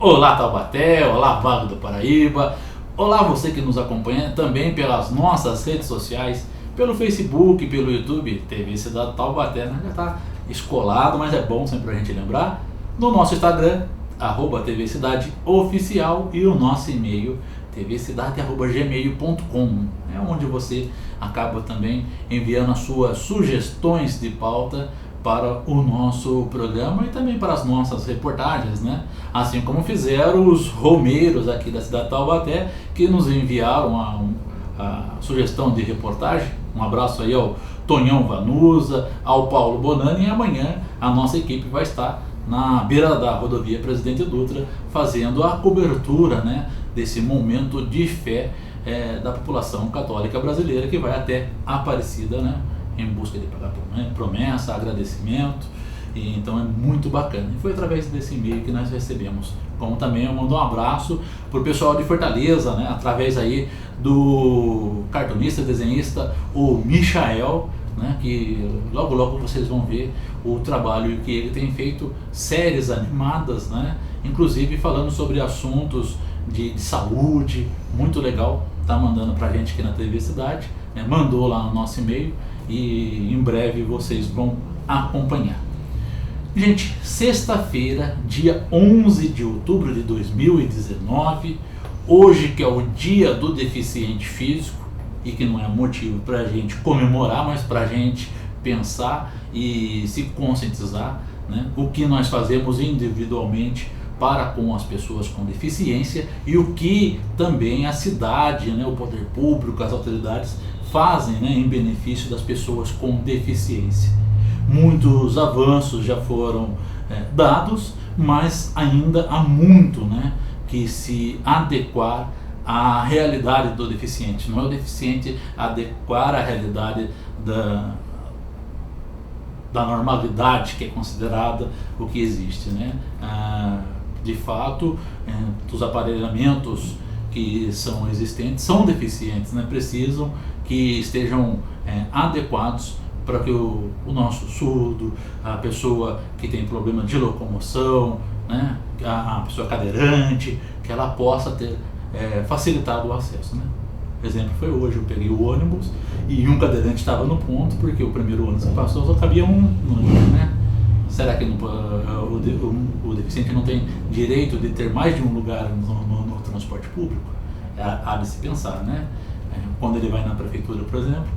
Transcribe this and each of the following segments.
Olá Taubaté, olá Vale do Paraíba, olá você que nos acompanha também pelas nossas redes sociais, pelo Facebook, pelo YouTube, TV Cidade Taubaté, né? Já está escolado, mas é bom sempre a gente lembrar, no nosso Instagram, @TV Cidade Oficial, e o nosso e-mail, tvcidade@gmail.com, é onde você acaba também enviando as suas sugestões de pauta para o nosso programa e também para as nossas reportagens, né? Assim como fizeram os romeiros aqui da cidade de Taubaté, que nos enviaram a sugestão de reportagem. Um abraço aí ao Tonhão Vanusa, ao Paulo Bonani, e amanhã a nossa equipe vai estar na beira da rodovia Presidente Dutra fazendo a cobertura, né, desse momento de fé da população católica brasileira que vai até Aparecida, né, em busca de pagar promessa, agradecimento, e então é muito bacana. E foi através desse e-mail que nós recebemos. Como também eu mando um abraço para o pessoal de Fortaleza, né, através aí do cartunista, desenhista, o Michael, né, que logo logo vocês vão ver o trabalho que ele tem feito, séries animadas, né, inclusive falando sobre assuntos de saúde, muito legal, tá mandando pra gente aqui na TV Cidade, né, mandou lá no nosso e-mail, e em breve vocês vão acompanhar. Gente, sexta-feira, dia 11 de outubro de 2019, hoje que é o dia do deficiente físico, e que não é motivo para a gente comemorar, mas para a gente pensar e se conscientizar, né, o que nós fazemos individualmente para com as pessoas com deficiência e o que também a cidade, né, o poder público, as autoridades fazem, né, em benefício das pessoas com deficiência. Muitos avanços já foram dados, mas ainda há muito, né, que se adequar à realidade do deficiente. Não é o deficiente adequar à realidade da normalidade que é considerada o que existe, né? De fato, os aparelhamentos que são existentes são deficientes, né? Precisam que estejam adequados para que o nosso surdo, a pessoa que tem problema de locomoção, né, a pessoa cadeirante, que ela possa ter facilitado o acesso, né? O exemplo foi hoje, eu peguei o ônibus e um cadeirante estava no ponto, porque o primeiro ônibus que passou só cabia um, né? Será que o deficiente não tem direito de ter mais de um lugar no transporte público? Há de se pensar, né? Quando ele vai na prefeitura, por exemplo,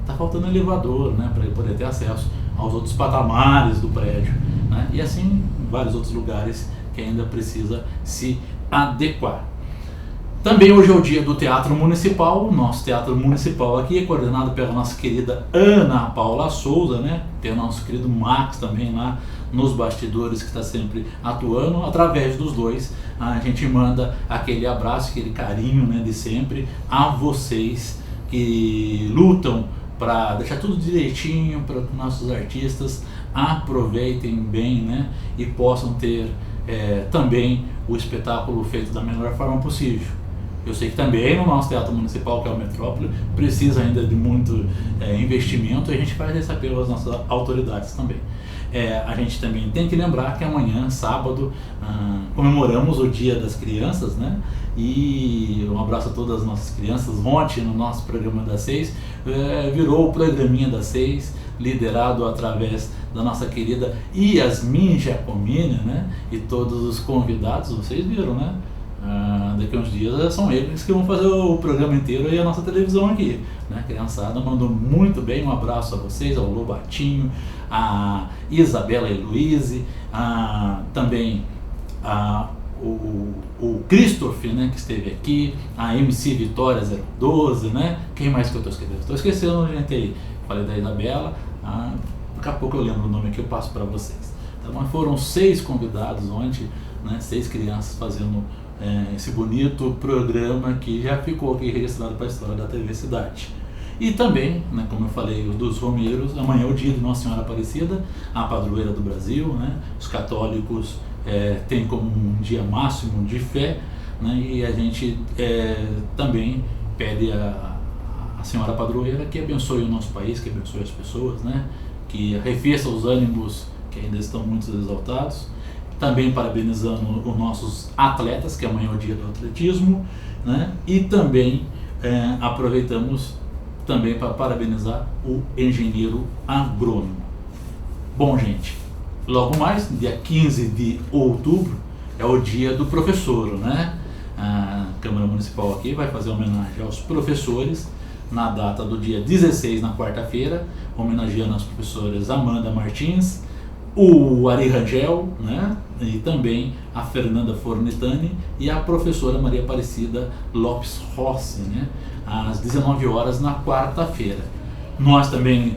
está faltando elevador, né, para ele poder ter acesso aos outros patamares do prédio, né? E assim vários outros lugares que ainda precisa se adequar. Também hoje é o dia do Teatro Municipal. O nosso Teatro Municipal aqui é coordenado pela nossa querida Ana Paula Souza, né? Tem o nosso querido Max também lá nos bastidores, que está sempre atuando. Através dos dois a gente manda aquele abraço, aquele carinho, né, de sempre a vocês que lutam para deixar tudo direitinho, para que nossos artistas aproveitem bem, né, e possam ter também o espetáculo feito da melhor forma possível. Eu sei que também no nosso Teatro Municipal, que é o Metrópole, precisa ainda de muito investimento, e a gente faz esse apelo às nossas autoridades também. A gente também tem que lembrar que amanhã, sábado, comemoramos o Dia das Crianças, né? E um abraço a todas as nossas crianças. Ontem, no nosso programa das 6, virou o programinha das 6, liderado através da nossa querida Yasmin Giacomini, né? E todos os convidados, vocês viram, né? Daqui a uns dias são eles que vão fazer o programa inteiro e a nossa televisão aqui, né? A criançada mandou muito bem, um abraço a vocês, ao Lobatinho, a Isabela Heloise, também o Christopher, né, que esteve aqui, a MC Vitória 012, né? Quem mais que eu estou esquecendo? Estou esquecendo, gente, aí. Falei da Isabela, daqui a pouco eu lembro o nome aqui, eu passo para vocês. Então foram 6 convidados ontem, né, 6 crianças fazendo esse bonito programa que já ficou aqui registrado para a história da TV Cidade. E também, né, como eu falei, o dos romeiros, amanhã é o dia de Nossa Senhora Aparecida, a padroeira do Brasil, né? Os católicos têm como um dia máximo de fé, né? E a gente também pede a Senhora Padroeira que abençoe o nosso país, que abençoe as pessoas, né? Que arrefeça os ânimos que ainda estão muito exaltados. também parabenizando os nossos atletas, que amanhã é o dia do atletismo, né? E também aproveitamos também para parabenizar o engenheiro agrônomo. Bom, gente, logo mais, dia 15 de outubro, é o dia do professor, né? A Câmara Municipal aqui vai fazer homenagem aos professores na data do dia 16, na quarta-feira, homenageando as professoras Amanda Martins, o Ari Rangel, né? E também a Fernanda Fornitani e a professora Maria Aparecida Lopes Rossi, né? Às 19 horas na quarta-feira. Nós também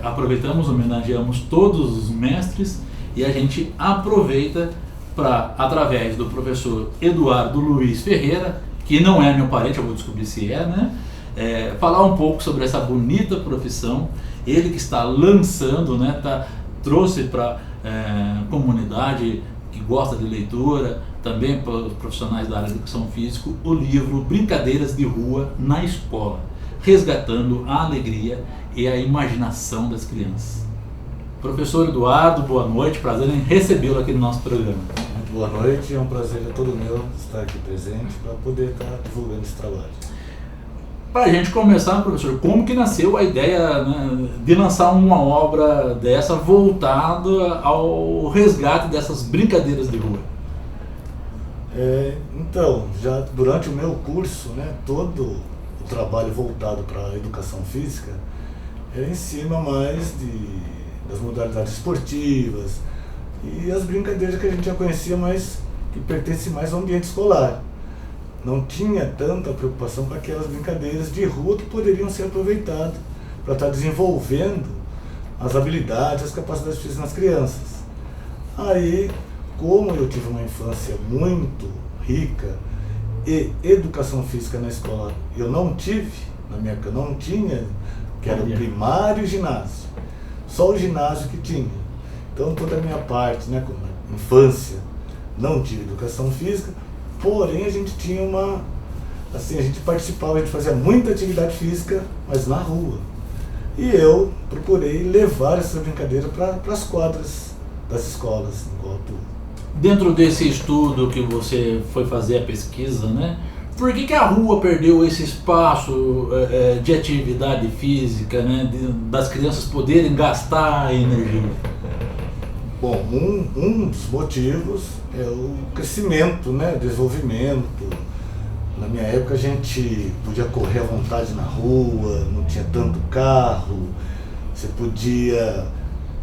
aproveitamos, homenageamos todos os mestres e a gente aproveita para, através do professor Eduardo Luiz Ferreira, que não é meu parente, eu vou descobrir se é, né? Falar um pouco sobre essa bonita profissão, ele que está lançando, né? Trouxe para a comunidade que gosta de leitura, também para os profissionais da área de educação física, o livro Brincadeiras de Rua na Escola, resgatando a alegria e a imaginação das crianças. Professor Eduardo, boa noite, prazer em recebê-lo aqui no nosso programa. Muito boa noite, é um prazer todo meu estar aqui presente para poder estar divulgando esse trabalho. Para a gente começar, professor, como que nasceu a ideia, né, de lançar uma obra dessa voltada ao resgate dessas brincadeiras de rua? Então, já durante o meu curso, né, todo o trabalho voltado para a educação física era em cima mais das modalidades esportivas e as brincadeiras que a gente já conhecia, mas que pertencem mais ao ambiente escolar. Não tinha tanta preocupação com aquelas brincadeiras de rua que poderiam ser aproveitadas para estar desenvolvendo as habilidades, as capacidades físicas nas crianças. Aí, como eu tive uma infância muito rica e educação física na escola eu não tive, na minha época não tinha, que era o primário e ginásio, só o ginásio que tinha. Então toda a minha parte, né, como infância, não tive educação física, porém a gente tinha a gente participava, a gente fazia muita atividade física, mas na rua. E eu procurei levar essa brincadeira para as quadras das escolas, enquanto Dentro desse estudo que você foi fazer a pesquisa, né? Por que a rua perdeu esse espaço de atividade física, né? Das crianças poderem gastar energia? Bom, um dos motivos é o crescimento, né? Desenvolvimento. Na minha época a gente podia correr à vontade na rua, não tinha tanto carro,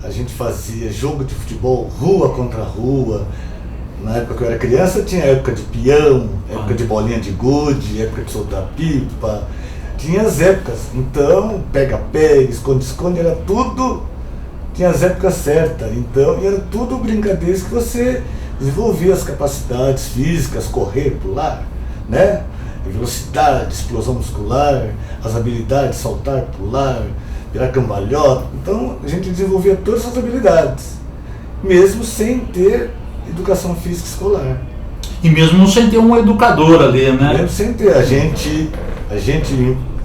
a gente fazia jogo de futebol rua contra rua. Na época que eu era criança tinha época de peão, época de bolinha de gude, época de soltar pipa, tinha as épocas. Então, pega-pega, esconde-esconde, era tudo, tinha as épocas certas. Então, era tudo brincadeiras que você desenvolvia as capacidades físicas, correr, pular, né? Velocidade, explosão muscular, as habilidades, saltar, pular, virar cambalhota. Então a gente desenvolvia todas essas habilidades, mesmo sem ter educação física escolar. E mesmo sem ter um educador ali, né? Mesmo sem ter, a gente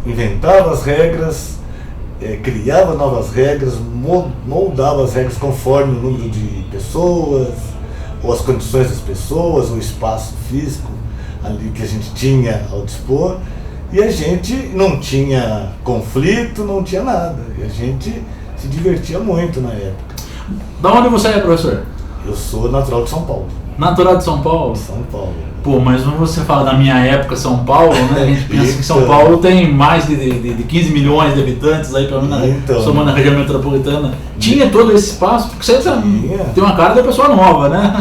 inventava as regras, criava novas regras, moldava as regras conforme o número de pessoas, ou as condições das pessoas, o espaço físico ali que a gente tinha ao dispor. E a gente não tinha conflito, não tinha nada. E a gente se divertia muito na época. Da onde você é, professor? Eu sou natural de São Paulo. Natural de São Paulo? São Paulo. Pô, mas você fala da minha época, São Paulo, né? A gente pensa que São Paulo tem mais de 15 milhões de habitantes, aí pelo menos somando a região metropolitana. Tinha todo esse espaço? Porque você tem uma cara da pessoa nova, né?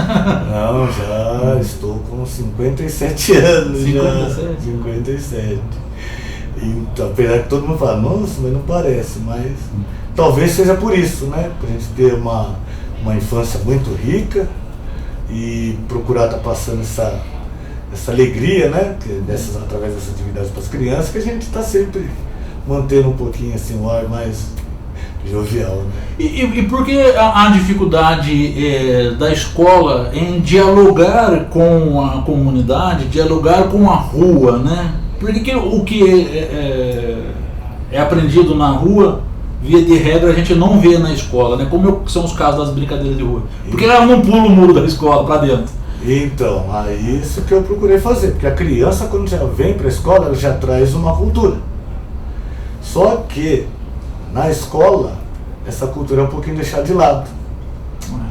Não, já estou com 57 anos. 57? 57. Então, apesar que todo mundo fala, nossa, mas não parece, mas talvez seja por isso, né? Por a gente ter uma infância muito rica e procurar estar passando essa alegria, né? Através dessas atividades para as crianças, que a gente está sempre mantendo um pouquinho assim o ar mais jovial, né? E por que a dificuldade da escola em dialogar com a comunidade, dialogar com a rua, né? Porque o que é aprendido na rua via de regra, a gente não vê na escola, né? Como são os casos das brincadeiras de rua? Porque ela não pula o muro da escola para dentro. Então, é isso que eu procurei fazer, porque a criança, quando já vem para a escola, ela já traz uma cultura. Só que, na escola, essa cultura é um pouquinho deixada de lado.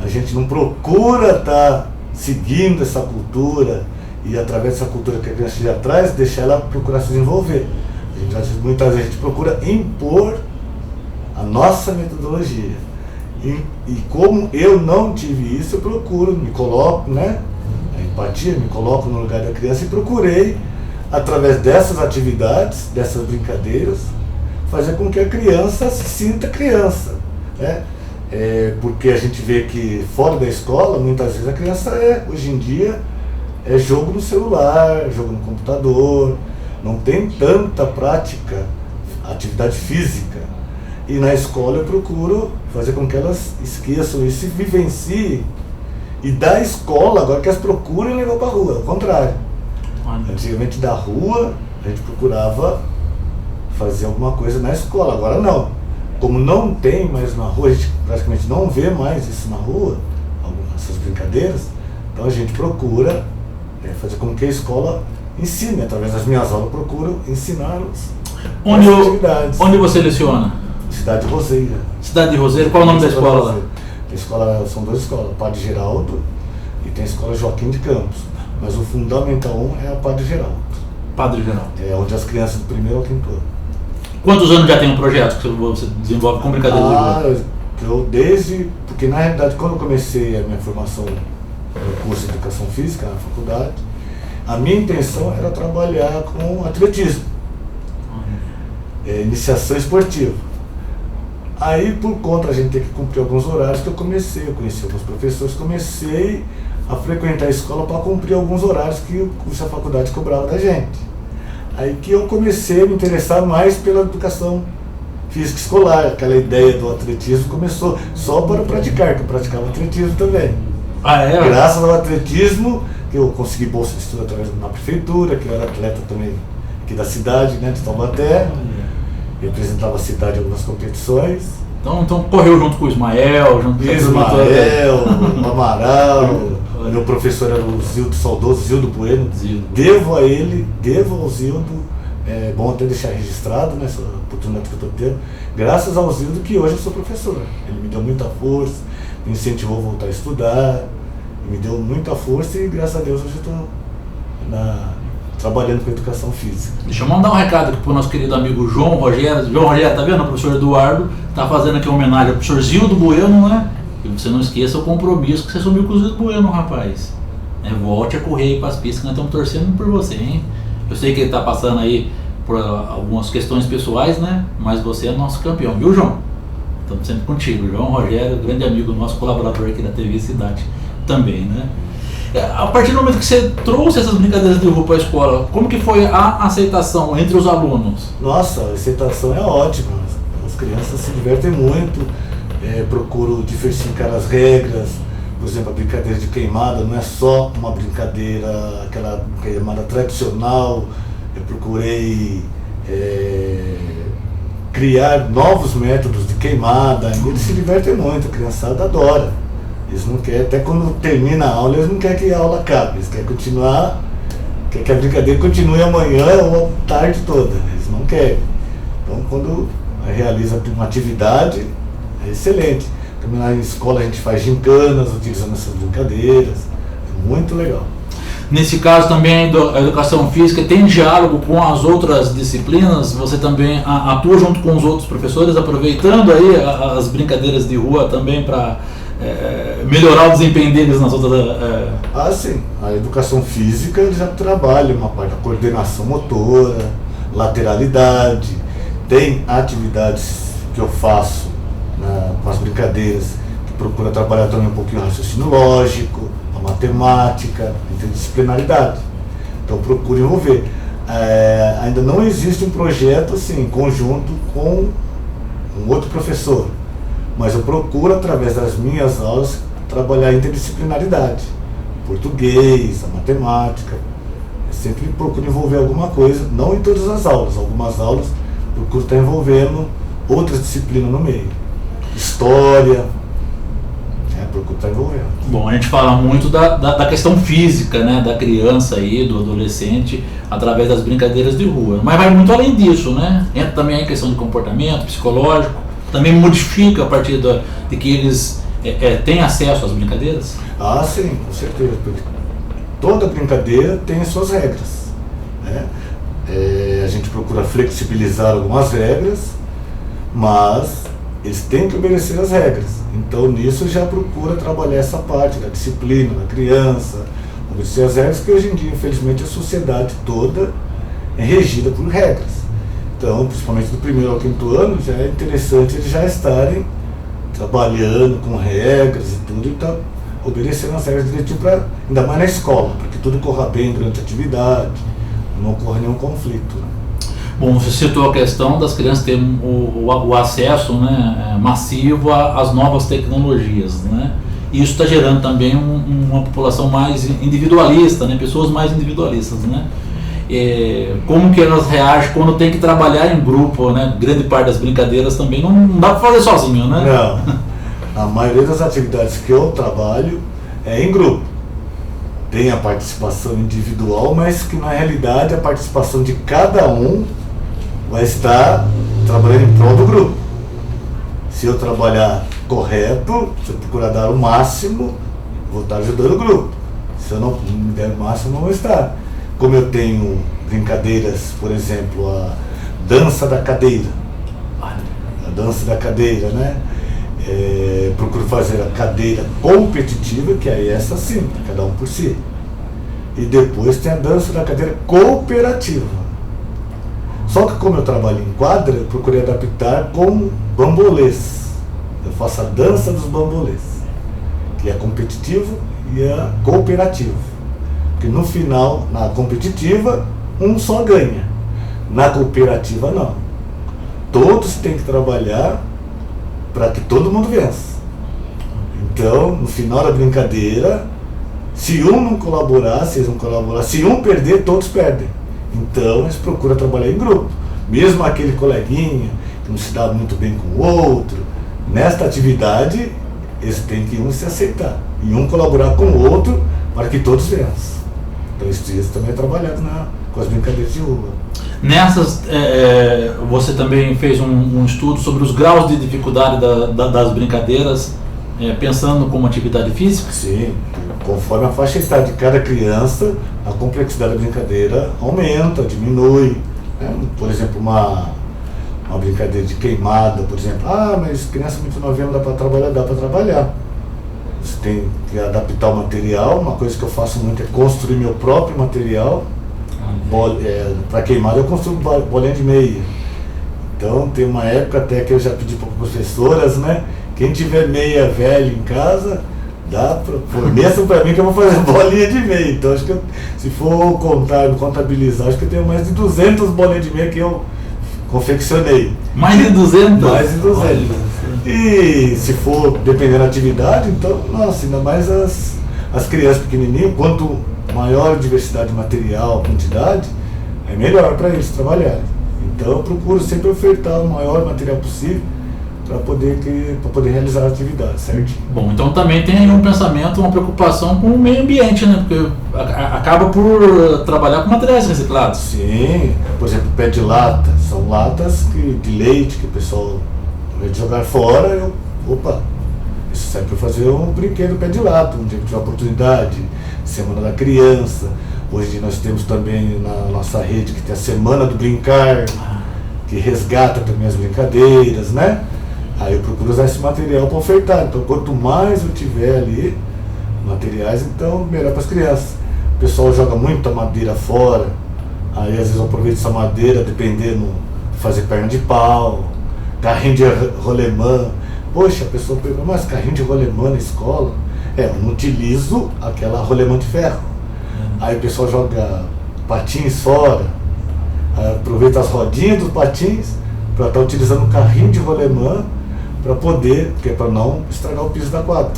A gente não procura estar seguindo essa cultura e, através dessa cultura que a criança já traz, deixar ela procurar se desenvolver. Muitas vezes a gente procura impor a nossa metodologia. E como eu não tive isso, eu procuro, me coloco, né? A empatia, me coloco no lugar da criança e procurei, através dessas atividades, dessas brincadeiras, fazer com que a criança se sinta criança, né? Porque a gente vê que fora da escola, muitas vezes a criança hoje em dia, é jogo no celular, jogo no computador, não tem tanta prática, atividade física. E na escola eu procuro fazer com que elas esqueçam isso e vivenciem. E da escola, agora que elas procurem levar para a rua, ao contrário. Antigamente da rua, a gente procurava fazer alguma coisa na escola, agora não. Como não tem mais na rua, a gente praticamente não vê mais isso na rua, essas brincadeiras, então a gente procura fazer com que a escola ensine, através das minhas aulas, eu procuro ensiná-los atividades. Onde você leciona? Cidade de Roseira. Cidade de Roseira, qual é o nome da escola lá? A escola, são duas escolas, Padre Geraldo e tem a escola Joaquim de Campos, mas o fundamental 1 é a Padre Geraldo. Padre Geraldo. É onde as crianças do primeiro ao quinto ano. Quantos anos já tem um projeto que você desenvolve com brincadeira de rua? Porque na realidade quando eu comecei a minha formação no curso de Educação Física na faculdade, a minha intenção era trabalhar com atletismo, iniciação esportiva. Aí por conta a gente ter que cumprir alguns horários que eu conheci alguns professores, comecei a frequentar a escola para cumprir alguns horários que o curso da faculdade cobrava da gente. Aí que eu comecei a me interessar mais pela educação física escolar, aquela ideia do atletismo começou só para praticar, que eu praticava atletismo também. Graças ao atletismo, que eu consegui bolsa de estudo através da prefeitura, que eu era atleta também aqui da cidade, né, de Taubaté, representava a cidade em algumas competições. Então correu junto com o Ismael, o Amaral, meu professor era o Zildo, saudoso Zildo Bueno. Devo a ele, devo ao Zildo, é bom até deixar registrado nessa oportunidade que eu estou tendo, graças ao Zildo que hoje eu sou professor. Ele me deu muita força, me incentivou a voltar a estudar, me deu muita força e graças a Deus hoje eu estou trabalhando com educação física. Deixa eu mandar um recado aqui pro nosso querido amigo João Rogério. João Rogério, tá vendo? O professor Eduardo tá fazendo aqui uma homenagem ao professor Zildo Bueno, né? E você não esqueça o compromisso que você assumiu com o Zildo Bueno, rapaz. Volte a correr aí para as pistas que nós estamos torcendo por você, hein? Eu sei que ele tá passando aí por algumas questões pessoais, né? Mas você é nosso campeão, viu, João? Estamos sempre contigo. João Rogério, grande amigo nosso, colaborador aqui da TV Cidade também, né? A partir do momento que você trouxe essas brincadeiras de rua para a escola, como que foi a aceitação entre os alunos? Nossa, a aceitação é ótima. As crianças se divertem muito, procuro diversificar as regras. Por exemplo, a brincadeira de queimada não é só uma brincadeira, aquela queimada tradicional. Eu procurei criar novos métodos de queimada. Eles se divertem muito, a criançada adora. Eles não querem, até quando termina a aula, eles não querem que a aula acabe, eles querem continuar, querem que a brincadeira continue amanhã ou a tarde toda, eles não querem. Então quando realiza uma atividade, é excelente. Também na escola a gente faz gincanas utilizando essas brincadeiras, é muito legal. Nesse caso também a educação física tem diálogo com as outras disciplinas, você também atua junto com os outros professores, aproveitando aí as brincadeiras de rua também para melhorar o desempenho deles nas outras... Sim. A educação física já trabalha uma parte da coordenação motora, lateralidade, tem atividades que eu faço com as brincadeiras que procura trabalhar também um pouquinho o raciocínio lógico, a matemática, a interdisciplinaridade. Então procuro envolver. Ainda não existe um projeto assim, em conjunto com um outro professor, mas eu procuro, através das minhas aulas, trabalhar a interdisciplinaridade. Português, a matemática. Eu sempre procuro envolver alguma coisa, não em todas as aulas. Algumas aulas procuro estar envolvendo outras disciplinas no meio. História, procura estar envolvendo. Bom, a gente fala muito da questão física, né, da criança aí, do adolescente, através das brincadeiras de rua. Mas vai muito além disso, né? Entra também a questão de comportamento psicológico, também modifica a partir de que eles têm acesso às brincadeiras? Ah, sim, com certeza. Porque toda brincadeira tem suas regras, né? A gente procura flexibilizar algumas regras, mas eles têm que obedecer as regras. Então nisso já procura trabalhar essa parte da disciplina da criança, obedecer as regras, que hoje em dia, infelizmente, a sociedade toda é regida por regras. Então, principalmente do 1º ao 5º ano, já é interessante eles já estarem trabalhando com regras e tudo, e tá obedecendo as regras direitinho, ainda mais na escola, para que tudo corra bem durante a atividade, não ocorra nenhum conflito, né? Bom, você citou a questão das crianças terem o acesso, né, massivo às novas tecnologias, né? E isso está gerando também uma população mais individualista, né? Pessoas mais individualistas, né? Como que elas reagem quando tem que trabalhar em grupo, né? Grande parte das brincadeiras também não dá para fazer sozinho, né? Não, a maioria das atividades que eu trabalho é em grupo. Tem a participação individual, mas que na realidade a participação de cada um vai estar trabalhando em prol do grupo. Se eu trabalhar correto, se eu procurar dar o máximo, vou estar ajudando o grupo. Se eu não me der o máximo, não vou estar. Como eu tenho brincadeiras, por exemplo, a dança da cadeira. A dança da cadeira, né? Procuro fazer a cadeira competitiva, que aí é essa sim, cada um por si. E depois tem a dança da cadeira cooperativa. Só que como eu trabalho em quadra, eu procurei adaptar com bambolês. Eu faço a dança dos bambolês, que é competitivo e a cooperativo. Porque no final, na competitiva, um só ganha. Na cooperativa, não. Todos têm que trabalhar para que todo mundo vença. Então, no final da brincadeira, se um não colaborar, se eles não colaborar, se um perder, todos perdem. Então, eles procuram trabalhar em grupo. Mesmo aquele coleguinha que não se dá muito bem com o outro, nesta atividade, eles têm que um se aceitar e um colaborar com o outro para que todos vençam. Então, isso também é trabalhado com as brincadeiras de rua. Nessas, você também fez um estudo sobre os graus de dificuldade das brincadeiras, pensando como atividade física? Sim, conforme a faixa etária de cada criança, a complexidade da brincadeira aumenta, diminui. Né? Por exemplo, uma brincadeira de queimada, por exemplo. Mas criança muito novinha não dá para trabalhar, dá para trabalhar. Você tem que adaptar o material. Uma coisa que eu faço muito é construir meu próprio material. Para queimada eu construo bolinha de meia. Então tem uma época até que eu já pedi para professoras, né? Quem tiver meia velha em casa, forneçam para mim que eu vou fazer bolinha de meia. Então acho que se for contabilizar, acho que eu tenho mais de 200 bolinhas de meia que eu confeccionei. Mais de 200? Mais de 200. E se for dependendo da atividade, então, nossa, ainda mais as crianças pequenininhas, quanto maior a diversidade de material, quantidade, é melhor para eles trabalharem. Então eu procuro sempre ofertar o maior material possível para poder realizar a atividade, certo? Bom, então também tem um pensamento, uma preocupação com o meio ambiente, né? Porque acaba por trabalhar com materiais reciclados. Sim, por exemplo, pé de lata, são latas de leite que o pessoal, ao invés de jogar fora, isso serve para fazer um brinquedo pé de lata, um dia que tiver oportunidade, Semana da Criança. Hoje nós temos também na nossa rede que tem a Semana do Brincar, que resgata também as brincadeiras, né? Aí eu procuro usar esse material para ofertar. Então, quanto mais eu tiver ali materiais, então melhor para as crianças. O pessoal joga muita madeira fora, aí às vezes eu aproveito essa madeira, dependendo, fazer perna de pau, carrinho de rolemã. Poxa, a pessoa pergunta, mas carrinho de rolemã na escola? Eu não utilizo aquela rolemã de ferro. Aí o pessoal joga patins fora, aproveita as rodinhas dos patins para estar utilizando o carrinho de rolemã para poder, porque é para não estragar o piso da quadra.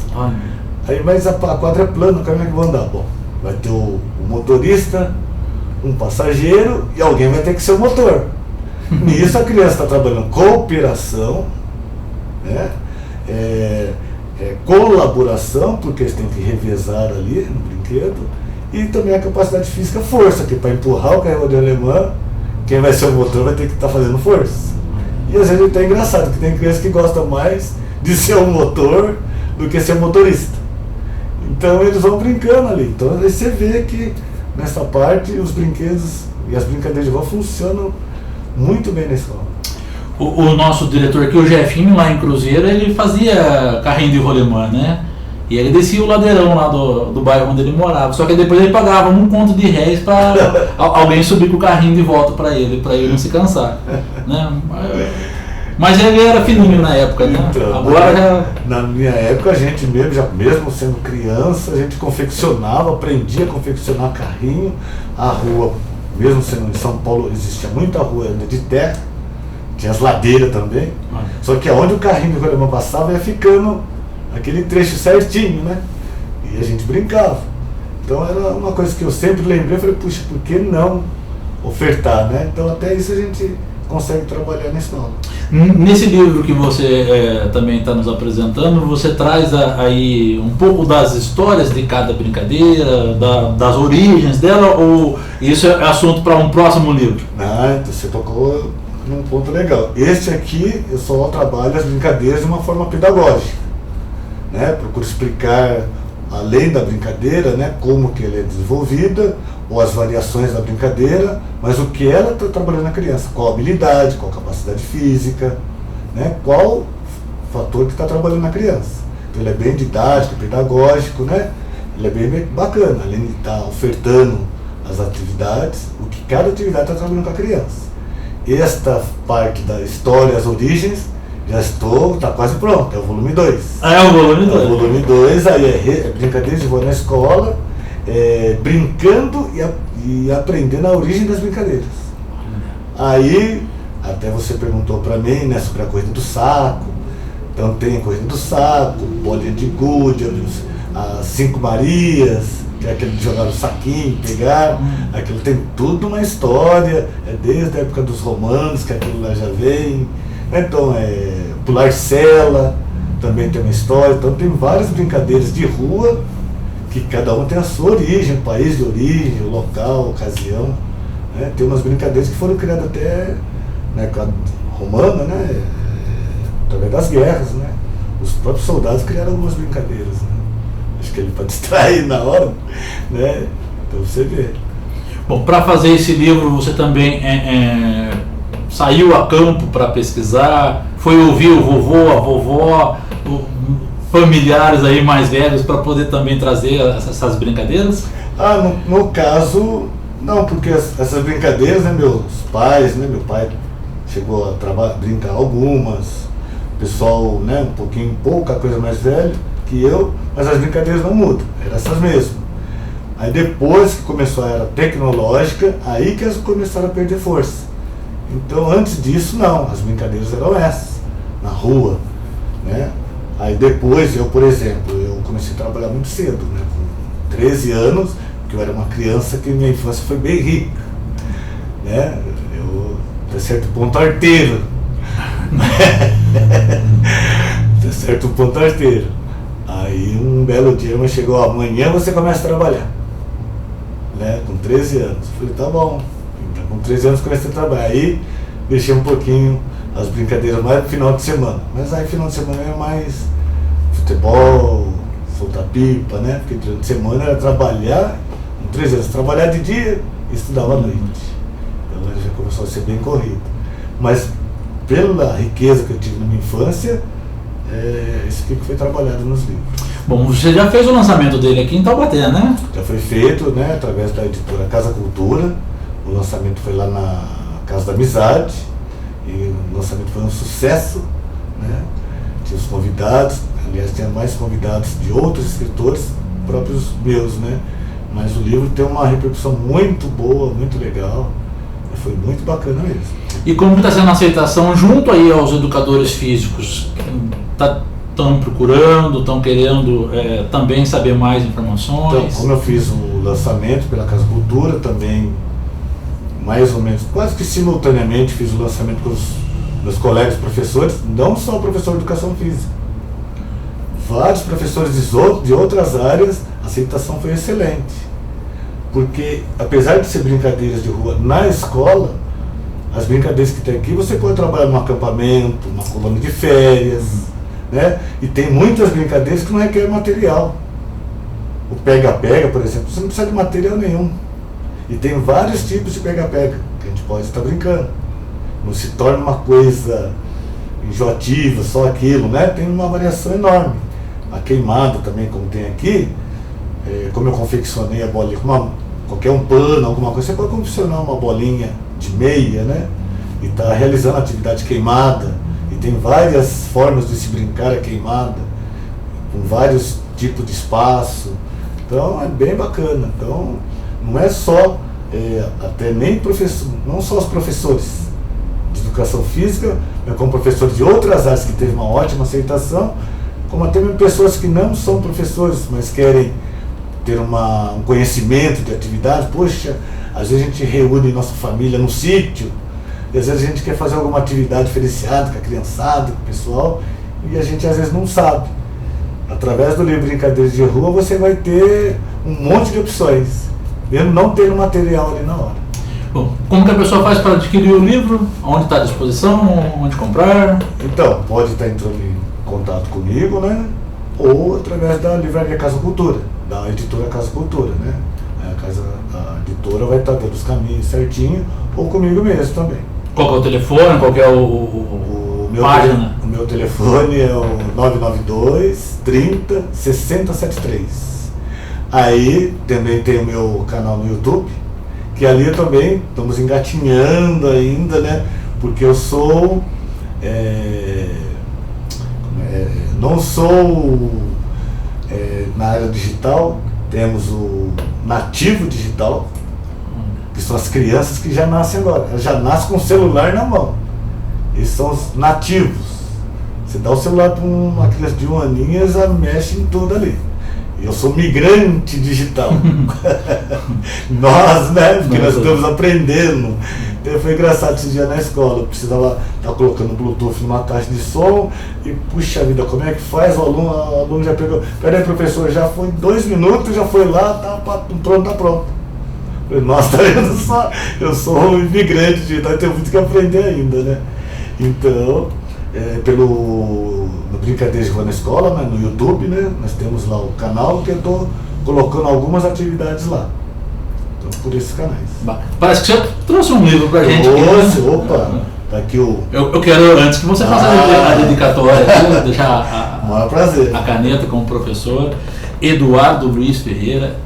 Aí, mas a quadra é plana, como é que vai andar? Bom, vai ter o motorista, um passageiro e alguém vai ter que ser o motor. Nisso a criança está trabalhando cooperação, né? Colaboração, porque eles têm que revezar ali no brinquedo, e também a capacidade física, força, que para empurrar o carro de alemã, quem vai ser o motor vai ter que estar fazendo força. E às vezes é engraçado, que tem criança que gosta mais de ser o motor do que ser motorista. Então eles vão brincando ali. Então aí você vê que nessa parte os brinquedos e as brincadeiras de rua funcionam muito bem na escola. O nosso diretor aqui, o Jefinho, lá em Cruzeiro, ele fazia carrinho de rolemã, né? E ele descia o ladeirão lá do bairro onde ele morava. Só que depois ele pagava um conto de réis para alguém subir com o carrinho de volta para ele não se cansar, né? Mas ele era fininho na época, né? Então, agora na minha época a gente mesmo sendo criança, a gente confeccionava, aprendia a confeccionar carrinho. A rua, mesmo sendo em São Paulo, existia muita rua de terra, tinha as ladeiras também. Só que aonde o carrinho de rolemã passava ia ficando aquele trecho certinho, né? E a gente brincava. Então era uma coisa que eu sempre lembrei, falei, puxa, por que não ofertar, né? Então até isso a gente consegue trabalhar na escola. Nesse livro que você também está nos apresentando, você traz aí um pouco das histórias de cada brincadeira, das origens dela, ou isso é assunto para um próximo livro? Ah, então você tocou num ponto legal. Este aqui eu só trabalho as brincadeiras de uma forma pedagógica, né? Procuro explicar, além da brincadeira, né, como que ela é desenvolvida, ou as variações da brincadeira, mas o que ela está trabalhando na criança, qual habilidade, qual capacidade física, né, qual fator que está trabalhando na criança. Então ele é bem didático, pedagógico, né? Ele é bem bacana, além de estar ofertando as atividades, o que cada atividade está trabalhando com a criança. Esta parte da história, as origens, está quase pronto, é o volume 2. Ah, é o volume 2. É o volume 2, aí é brincadeira de voo na escola, brincando e aprendendo a origem das brincadeiras. Aí, até você perguntou para mim, né, sobre a corrida do saco. Então tem a corrida do saco, bolinha de gude, as 5 Marias, que é aquele de jogar o saquinho, pegar, aquilo tem tudo uma história, é desde a época dos romanos que aquilo lá já vem. Então pular cela também tem uma história. Então tem várias brincadeiras de rua que cada uma tem a sua origem, o país de origem, o local, a ocasião, né? Tem umas brincadeiras que foram criadas até na época romana, né? Através das guerras, né? Os próprios soldados criaram algumas brincadeiras, né? Acho que ele para distrair na hora, né? Então você vê. Bom, para fazer esse livro você também saiu a campo para pesquisar, foi ouvir o vovô, a vovó, familiares aí mais velhos para poder também trazer essas brincadeiras? No caso, não, porque essas brincadeiras, né, meus pais, né, meu pai chegou a brincar algumas, o pessoal, né, pouca coisa mais velho que eu, mas as brincadeiras não mudam, eram essas mesmas. Aí depois que começou a era tecnológica, aí que elas começaram a perder força. Então antes disso não, as brincadeiras eram essas, na rua, né? Aí depois eu, por exemplo, eu comecei a trabalhar muito cedo, né? Com 13 anos, porque eu era uma criança que minha infância foi bem rica, né? Eu, até certo ponto, arteiro. Até certo ponto, arteiro. Aí um belo dia me chegou, amanhã você começa a trabalhar, né? Com 13 anos. Eu falei, tá bom. Então, com 13 anos comecei a trabalhar. Aí deixei um pouquinho as brincadeiras mais no final de semana. Mas aí final de semana é mais futebol, soltar pipa, né? Porque durante a semana era trabalhar, com 13 anos, trabalhar de dia e estudava à noite. Então já começou a ser bem corrido. Mas pela riqueza que eu tive na minha infância, isso aqui que foi trabalhado nos livros. Bom, você já fez o lançamento dele aqui em Taubaté, né? Já foi feito, né, através da editora Casa Cultura. O lançamento foi lá na Casa da Amizade. E o lançamento foi um sucesso, né? Tinha os convidados, aliás, tinha mais convidados de outros escritores, próprios meus, né? Mas o livro tem uma repercussão muito boa, muito legal. Foi muito bacana mesmo. E como está sendo a aceitação junto aí aos educadores físicos? Estão procurando, estão querendo também saber mais informações? Então, como eu fiz o lançamento pela Casa Cultura, também mais ou menos, quase que simultaneamente fiz o lançamento com os meus colegas professores, não só o professor de educação física. Vários professores de outras áreas, a aceitação foi excelente. Porque, apesar de ser brincadeiras de rua na escola, as brincadeiras que tem aqui, você pode trabalhar num acampamento, numa colônia de férias, né? E tem muitas brincadeiras que não requerem material. O pega-pega, por exemplo, você não precisa de material nenhum. E tem vários tipos de pega-pega que a gente pode estar brincando. Não se torna uma coisa enjoativa, só aquilo, né? Tem uma variação enorme. A queimada também, como tem aqui, como eu confeccionei a bolinha, qualquer um pano, alguma coisa, você pode confeccionar uma bolinha de meia, né? E tá realizando atividade queimada. E tem várias formas de se brincar a queimada, com vários tipos de espaço. Então é bem bacana. Então não é só, até nem professor, não só os professores de educação física, mas como professores de outras áreas que teve uma ótima aceitação, como até mesmo pessoas que não são professores, mas querem ter um conhecimento de atividade. Poxa, às vezes a gente reúne nossa família no sítio, e às vezes a gente quer fazer alguma atividade diferenciada com a criançada, com o pessoal, e a gente às vezes não sabe. Através do livro Brincadeiras de Rua você vai ter um monte de opções, mesmo não tendo material ali na hora. Bom, como que a pessoa faz para adquirir o livro? Onde está à disposição? Onde comprar? Então, pode estar entrando em contato comigo, né? Ou através da livraria Casa Cultura, da editora Casa Cultura, né? A editora vai estar dando os caminhos certinho, ou comigo mesmo também. Qual que é o telefone? Qual que é o página? O meu telefone é o 992 30 6073. Aí também tem o meu canal no YouTube, que ali também estamos engatinhando ainda, né? Porque eu sou não sou na área digital. Temos o nativo digital, que são as crianças que já nascem agora. Elas já nascem com o celular na mão. Eles são os nativos. Você dá o celular para uma criança de 1 aninho, eles já mexem em tudo ali. Eu sou migrante digital. Nós, né? Porque nós estamos aprendendo. Então foi engraçado esse dia na escola. Eu precisava estar colocando Bluetooth numa caixa de som e, puxa vida, como é que faz? O aluno já pegou. Peraí, professor, já foi 2 minutos, já foi lá, tá pronto, tá pronto. Eu falei, nossa, tá vendo só? Eu sou um imigrante digital, tenho muito que aprender ainda, né? Então, no Brincadeiras de Rua na Escola, né, no YouTube, né, nós temos lá o canal que eu estou colocando algumas atividades lá. Então, por esses canais. Parece que você trouxe um livro pra gente. Opa, tá aqui o... Eu quero, antes que você faça a dedicatória aqui, deixar prazer. A caneta com o professor Eduardo Luiz Ferreira,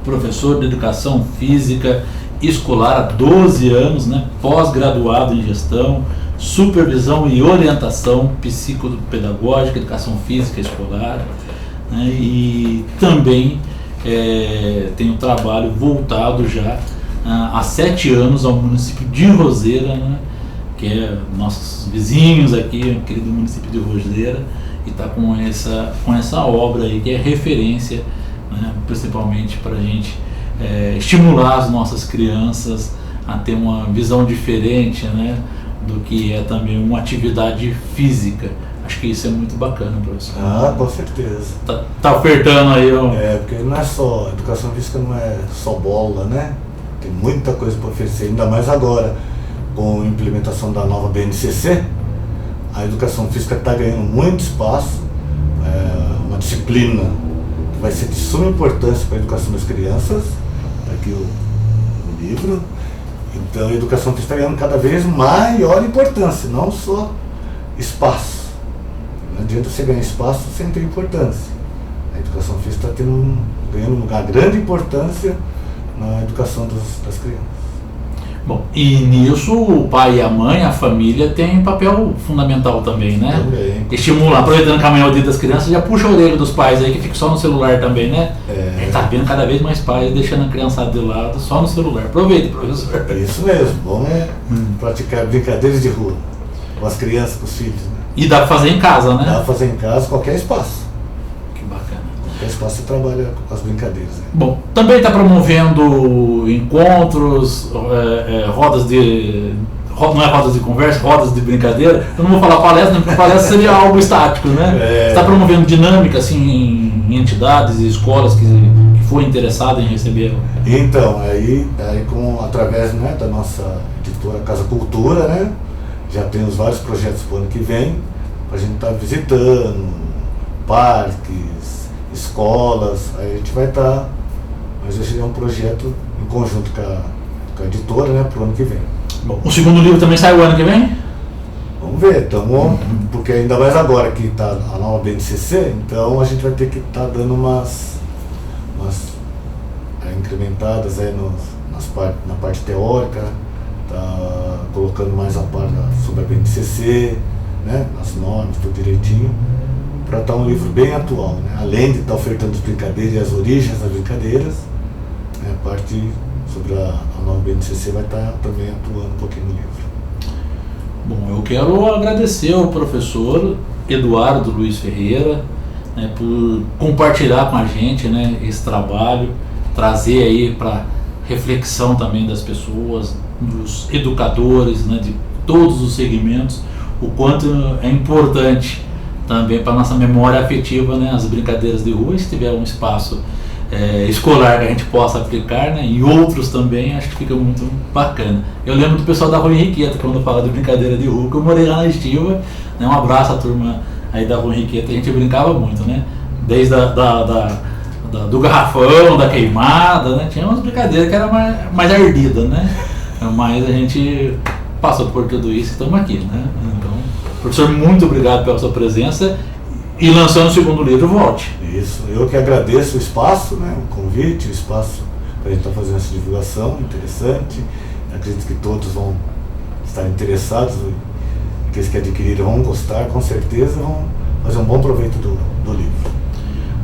professor de Educação Física Escolar há 12 anos, né, pós-graduado em Gestão, Supervisão e Orientação Psicopedagógica, Educação Física Escolar, né, e também tem um trabalho voltado já há 7 anos ao município de Roseira, né, que é nossos vizinhos aqui, querido município de Roseira, e está com essa obra aí que é referência, né, principalmente para a gente estimular as nossas crianças a ter uma visão diferente, né, do que é também uma atividade física. Acho que isso é muito bacana, professor. Com certeza. Tá ofertando aí porque não é só, educação física não é só bola, né? Tem muita coisa para oferecer, ainda mais agora, com a implementação da nova BNCC, a educação física está ganhando muito espaço, uma disciplina que vai ser de suma importância para a educação das crianças. Está aqui o livro. Então a educação física está ganhando cada vez maior importância, não só espaço. Não adianta você ganhar espaço sem ter importância. A educação física está ganhando uma grande importância na educação das crianças. Bom, e nisso o pai e a mãe, a família, tem um papel fundamental também, né? Também. Estimular, aproveitando que amanhã é o dia das crianças, já puxa a orelha dos pais aí que fica só no celular também, né? A gente tá vendo cada vez mais pais deixando a criançada de lado só no celular. Aproveita, professor. É isso mesmo, vamos praticar brincadeiras de rua com as crianças, com os filhos, né? E dá pra fazer em casa, né? Dá pra fazer em casa, qualquer espaço. Que bacana. qualquer espaço você trabalha com as brincadeiras. Né? Bom, também está promovendo encontros, rodas de... Não é rodas de conversa, rodas de brincadeira. Eu não vou falar palestra, porque palestra seria algo estático, né? Está promovendo dinâmica assim, em entidades e escolas que for interessado em receber. Então, aí através, né, da nossa editora Casa Cultura, né, já temos vários projetos para o ano que vem, para a gente estar visitando parques, escolas, aí a gente vai estar, mas esse é um projeto em conjunto com a editora, né, para o ano que vem. Bom, o segundo livro também sai o ano que vem? Vamos ver, estamos, porque ainda mais agora que está a nova BNCC, então a gente vai ter que estar dando umas incrementadas aí na parte teórica, tá colocando mais a parte sobre a BNCC, né, as normas, tudo direitinho, para estar um livro bem atual, né, além de estar ofertando as brincadeiras e as origens das brincadeiras, né, a parte sobre a nova BNCC vai estar também atuando um pouquinho no livro. Bom, eu quero agradecer ao professor Eduardo Luiz Ferreira, né, por compartilhar com a gente, né, esse trabalho, trazer aí para reflexão também das pessoas, dos educadores, né, de todos os segmentos, o quanto é importante também para nossa memória afetiva, né, as brincadeiras de rua. Se tiver um espaço escolar que a gente possa aplicar, né, e outros também, acho que fica muito bacana. Eu lembro do pessoal da Rua Henriqueta, quando fala de brincadeira de rua, que eu morei lá na Estiva, né, um abraço à turma aí da Rua Henriqueta, a gente brincava muito, né, desde do garrafão, da queimada, né, tinha umas brincadeiras que era mais ardida, né, mas a gente passou por tudo isso e estamos aqui, né. Então, professor, muito obrigado pela sua presença. E lançando o segundo livro, volte. Isso, eu que agradeço o espaço, né, o convite, o espaço para a gente estar fazendo essa divulgação interessante. Acredito que todos vão estar interessados, aqueles que adquiriram vão gostar, com certeza vão fazer um bom proveito do livro.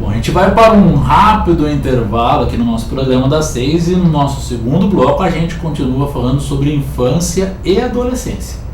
Bom, a gente vai para um rápido intervalo aqui no nosso programa das 6 e no nosso segundo bloco a gente continua falando sobre infância e adolescência.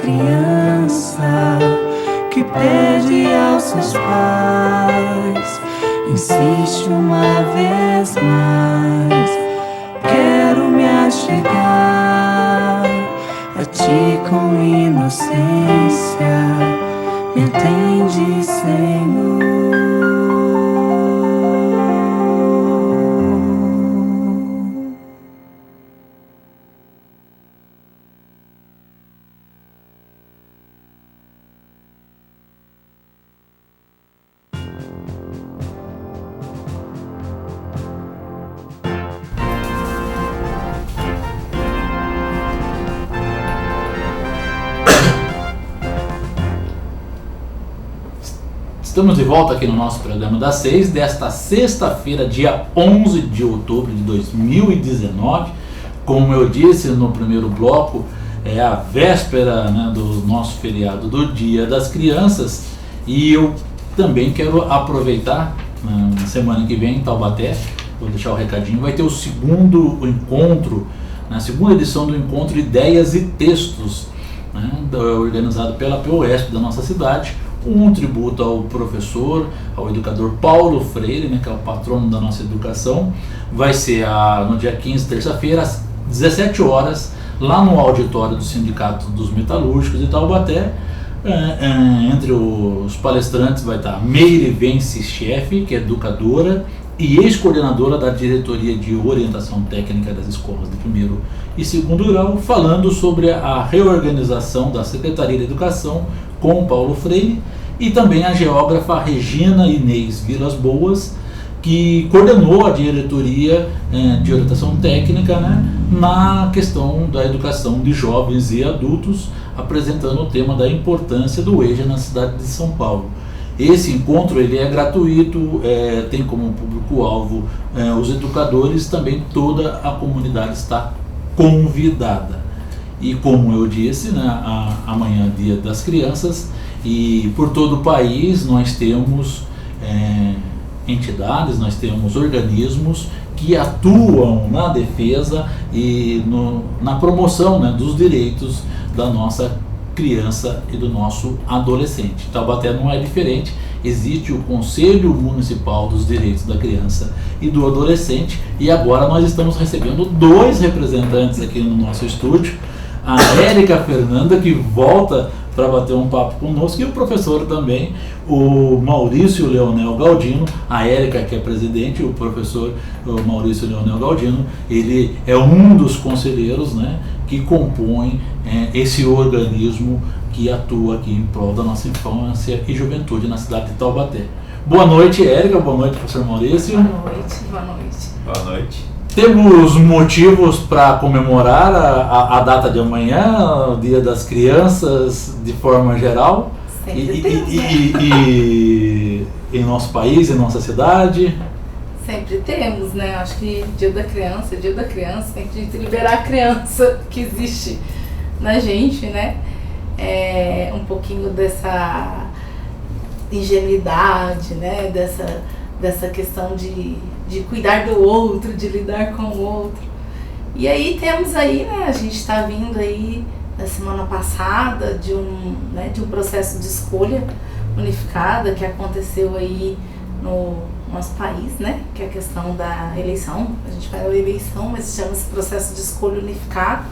criança que pede aos seus pais, insiste uma vez mais. Quero me achegar a ti com inocência. Me atende, Senhor. Estamos de volta aqui no nosso programa das 6 desta sexta-feira, dia 11 de outubro de 2019. Como eu disse no primeiro bloco, é a véspera, né, do nosso feriado do Dia das Crianças, e eu também quero aproveitar, na semana que vem em Taubaté, vou deixar o recadinho, vai ter o segundo encontro, na segunda edição do encontro Ideias e Textos, né, organizado pela POSP da nossa cidade. Um tributo ao professor, ao educador Paulo Freire, né, que é o patrono da nossa educação. Vai ser no dia 15, terça-feira, às 17 horas, lá no auditório do Sindicato dos Metalúrgicos de Taubaté. Entre os palestrantes vai estar Meire Vence Chefe, que é educadora e ex-coordenadora da Diretoria de Orientação Técnica das Escolas de primeiro e segundo grau, falando sobre a reorganização da Secretaria de Educação com Paulo Freire, e também a geógrafa Regina Inês Vilas Boas, que coordenou a diretoria de orientação técnica, né, na questão da educação de jovens e adultos, apresentando o tema da importância do EJA na cidade de São Paulo. Esse encontro ele é gratuito, tem como público-alvo os educadores, também toda a comunidade está convidada. E como eu disse, né, amanhã é Dia das Crianças, e por todo o país nós temos entidades, nós temos organismos que atuam na defesa e na promoção, né, dos direitos da nossa criança e do nosso adolescente. Taubaté não é diferente, existe o Conselho Municipal dos Direitos da Criança e do Adolescente, e agora nós estamos recebendo 2 representantes aqui no nosso estúdio, a Érica Fernanda, que volta para bater um papo conosco, e o professor também, o Maurício Leonel Galdino. A Érica, que é presidente, o professor Maurício Leonel Galdino, ele é um dos conselheiros, né, que compõem esse organismo que atua aqui em prol da nossa infância e juventude na cidade de Taubaté. Boa noite, Érica. Boa noite, professor Maurício. Boa noite, boa noite. Boa noite. Temos motivos para comemorar a data de amanhã, o Dia das Crianças, de forma geral, e em nosso país, em nossa cidade. Sempre temos, né? Acho que Dia da Criança, tem que liberar a criança que existe na gente, né? Um pouquinho dessa ingenuidade, né? Dessa questão de cuidar do outro, de lidar com o outro. E aí temos aí, né, a gente está vindo aí na semana passada de um processo de escolha unificada que aconteceu aí no nosso país, né, que é a questão da eleição. A gente fala eleição, mas chama esse processo de escolha unificado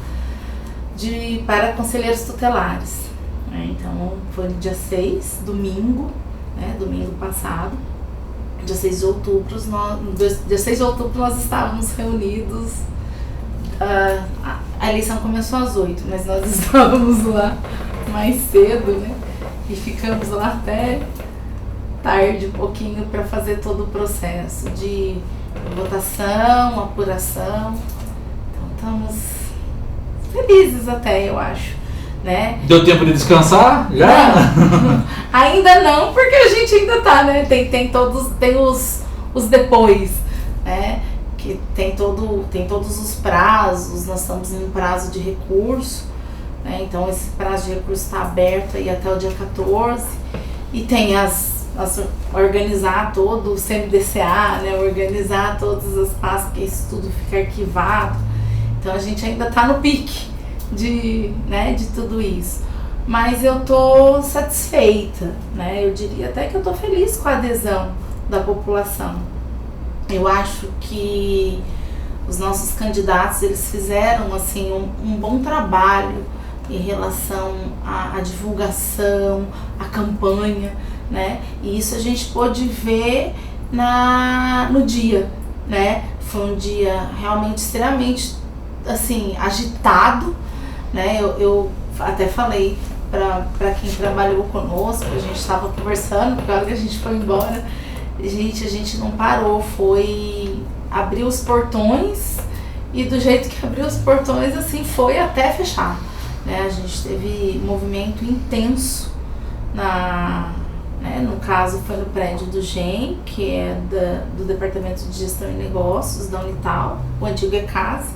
para conselheiros tutelares. Então foi no dia 6, domingo, né, domingo passado. Dia 6 de outubro, nós estávamos reunidos. A eleição começou às 8, mas nós estávamos lá mais cedo, né? E ficamos lá até tarde, um pouquinho, para fazer todo o processo de votação, apuração. Então estamos felizes até, eu acho, né? Deu tempo de descansar? Já? Não, ainda não, porque a gente ainda tá, né? Tem os depois, né? Que tem todos os prazos. Nós estamos em um prazo de recurso, né? Então esse prazo de recurso está aberto aí até o dia 14, e tem organizar todo o CMDCA, né? Organizar todas as pastas, que isso tudo fica arquivado. Então a gente ainda está no pique de tudo isso. mas eu tô satisfeita, né? Eu diria até que eu tô feliz com a adesão da população. Eu acho que os nossos candidatos, eles fizeram assim um bom trabalho em relação à divulgação, à campanha, né? E isso a gente pôde ver no dia, né? Foi um dia realmente extremamente assim agitado, né? Eu até falei para quem trabalhou conosco, a gente estava conversando, porque a hora que a gente foi embora, a gente não parou, foi abrir os portões, e do jeito que abriu os portões, assim, foi até fechar, né? A gente teve movimento intenso né? No caso foi no prédio do GEM, que é do Departamento de Gestão e Negócios da Unital, o antigo ECASE,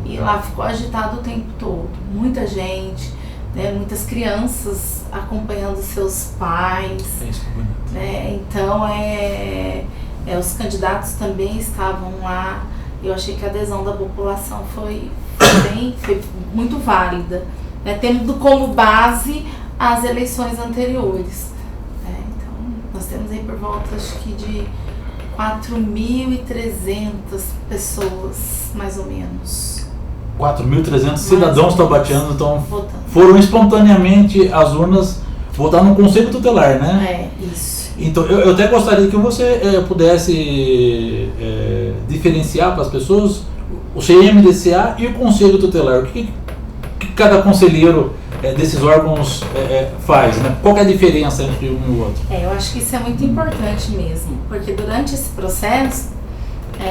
e lá ficou agitado o tempo todo, muita gente, né? Muitas crianças acompanhando seus pais, né? Então os candidatos também estavam lá. Eu achei que a adesão da população foi muito válida, né? Tendo como base as eleições anteriores, né? Então nós temos aí por volta, acho que de 4.300 pessoas, mais ou menos. 4.300 cidadãos taubatianos então votando. Foram espontaneamente às urnas votar no Conselho Tutelar, né? Isso. Então eu até gostaria que você pudesse diferenciar para as pessoas o CMDCA e o Conselho Tutelar. O que cada conselheiro desses órgãos faz, né? Qual é a diferença entre um e o outro? Eu acho que isso é muito importante mesmo, porque durante esse processo